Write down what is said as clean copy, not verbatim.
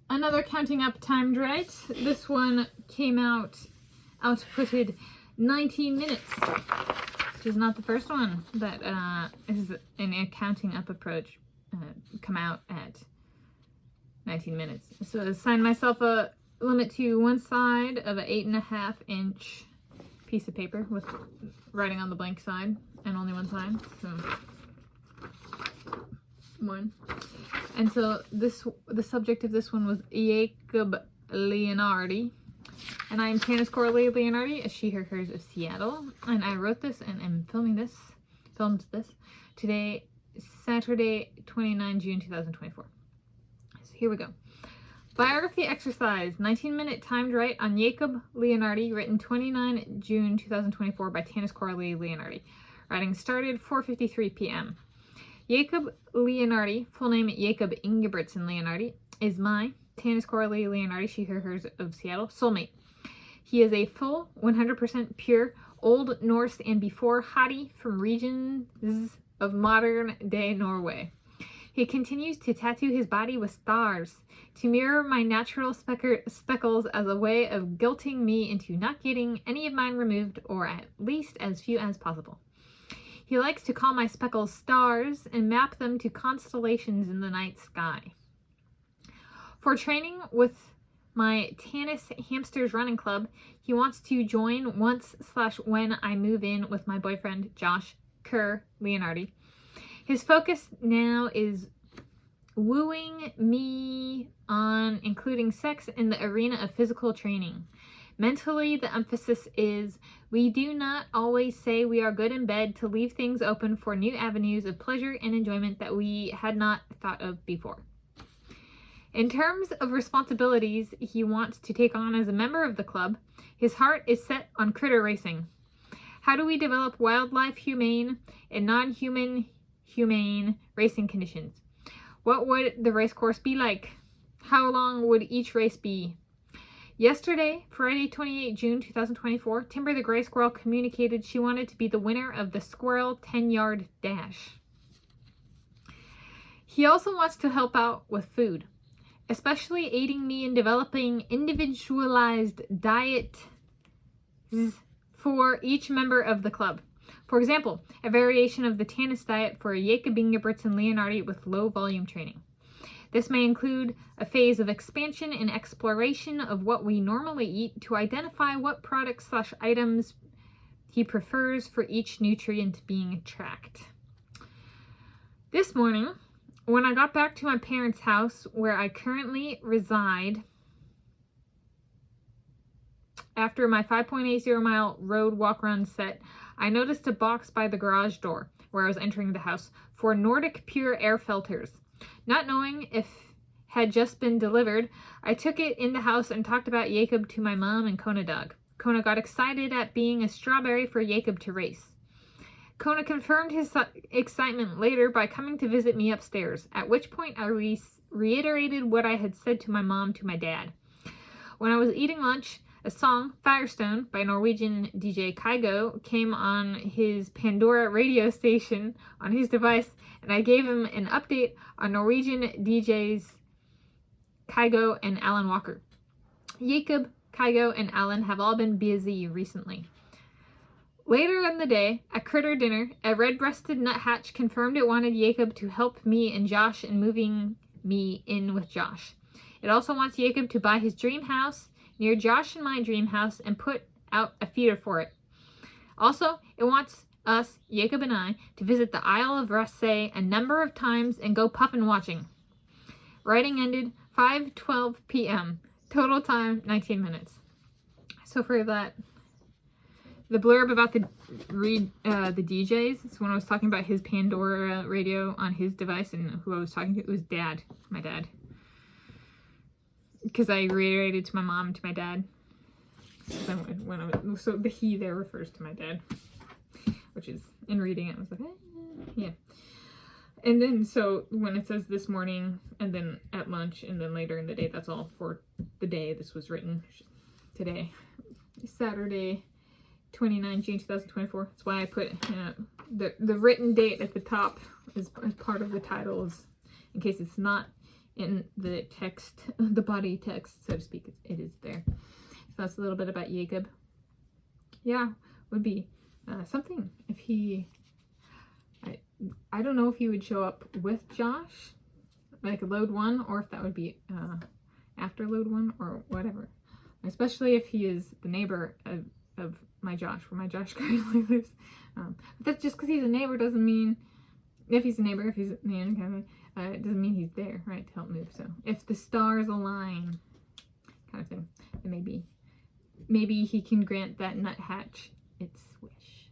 Another Counting Up timed right. This one came out outputted 19 minutes, which is not the first one that is in a counting up approach come out at 19 minutes. So I assigned myself a limit to one side of an 8.5 inch piece of paper with writing on the blank side and only one side. So one. And so the subject of this one was Jakob Leonhardi. And I'm Tanis Coralee Leonhardi, a she, her, hers of Seattle. And I wrote this and am filmed this today, Saturday, 29 June 2024. So here we go. Biography exercise, 19-minute timed right on Jakob Leonhardi, written 29 June 2024 by Tanis Coralee Leonhardi. Writing started 4:53 p.m. Jakob Leonhardi, full name Jakob Ingebrigtsen Leonhardi, is my, Tanis Coralee Leonhardi, she, her, hers of Seattle, soulmate. He is a full, 100% pure, Old Norse and before hottie from regions of modern-day Norway. He continues to tattoo his body with stars to mirror my natural speckles as a way of guilting me into not getting any of mine removed, or at least as few as possible. He likes to call my speckles stars and map them to constellations in the night sky. For training with my Tanis Hamsters Running Club, he wants to join once/when I move in with my boyfriend, Josh Kerr Leonhardi. His focus now is wooing me on including sex in the arena of physical training. Mentally, the emphasis is we do not always say we are good in bed to leave things open for new avenues of pleasure and enjoyment that we had not thought of before. In terms of responsibilities he wants to take on as a member of the club, his heart is set on critter racing. How do we develop wildlife humane and non-human humane racing conditions? What would the race course be like? How long would each race be? Yesterday, Friday, 28 June 2024, Timber the Gray Squirrel communicated she wanted to be the winner of the Squirrel 10-yard dash. He also wants to help out with food, especially aiding me in developing individualized diets for each member of the club. For example, a variation of the Tanis diet for Jakob Ingebrigtsen Leonhardi with low volume training. This may include a phase of expansion and exploration of what we normally eat to identify what products/items he prefers for each nutrient being tracked. This morning, when I got back to my parents' house where I currently reside, after my 5.80 mile road walk run set, I noticed a box by the garage door where I was entering the house for Nordic Pure air filters. Not knowing if had just been delivered, I took it in the house and talked about Jakob to my mom and Kona dog. Kona got excited at being a strawberry for Jakob to race. Kona confirmed his excitement later by coming to visit me upstairs, at which point I reiterated what I had said to my mom to my dad. When I was eating lunch, a song, Firestone, by Norwegian DJ Kygo, came on his Pandora radio station on his device, and I gave him an update on Norwegian DJs Kygo and Alan Walker. Jakob, Kygo, and Alan have all been busy recently. Later in the day, at Critter Dinner, a red-breasted nuthatch confirmed it wanted Jakob to help me and Josh in moving me in with Josh. It also wants Jakob to buy his dream house near Josh and my dream house and put out a feeder for it. Also, it wants us, Jakob and I, to visit the Isle of Rassay a number of times and go puffin watching. Writing ended 5:12 p.m. Total time, 19 minutes. So for that, the blurb about the DJs, it's when I was talking about his Pandora radio on his device, and who I was talking to, it was Dad, my dad. Because I reiterated to my mom and to my dad. So the he there refers to my dad, which is, in reading it, I was like, yeah. And then, so when it says this morning, and then at lunch, and then later in the day, that's all for the day this was written today, Saturday, 29 June 2024. That's why I put the written date at the top as part of the title, is in case it's not in the text, the body text, so to speak, it is there. So that's a little bit about Jakob. Yeah, would be something if he, I don't know if he would show up with Josh, like load 1, or if that would be after load 1 or whatever. Especially if he is the neighbor of my Josh, where my Josh currently lives. But that's just because he's a neighbor doesn't mean, if he's a neighbor, if he's it doesn't mean he's there, right, to help move. So if the stars align, kind of thing, it may be, maybe he can grant that nuthatch its wish.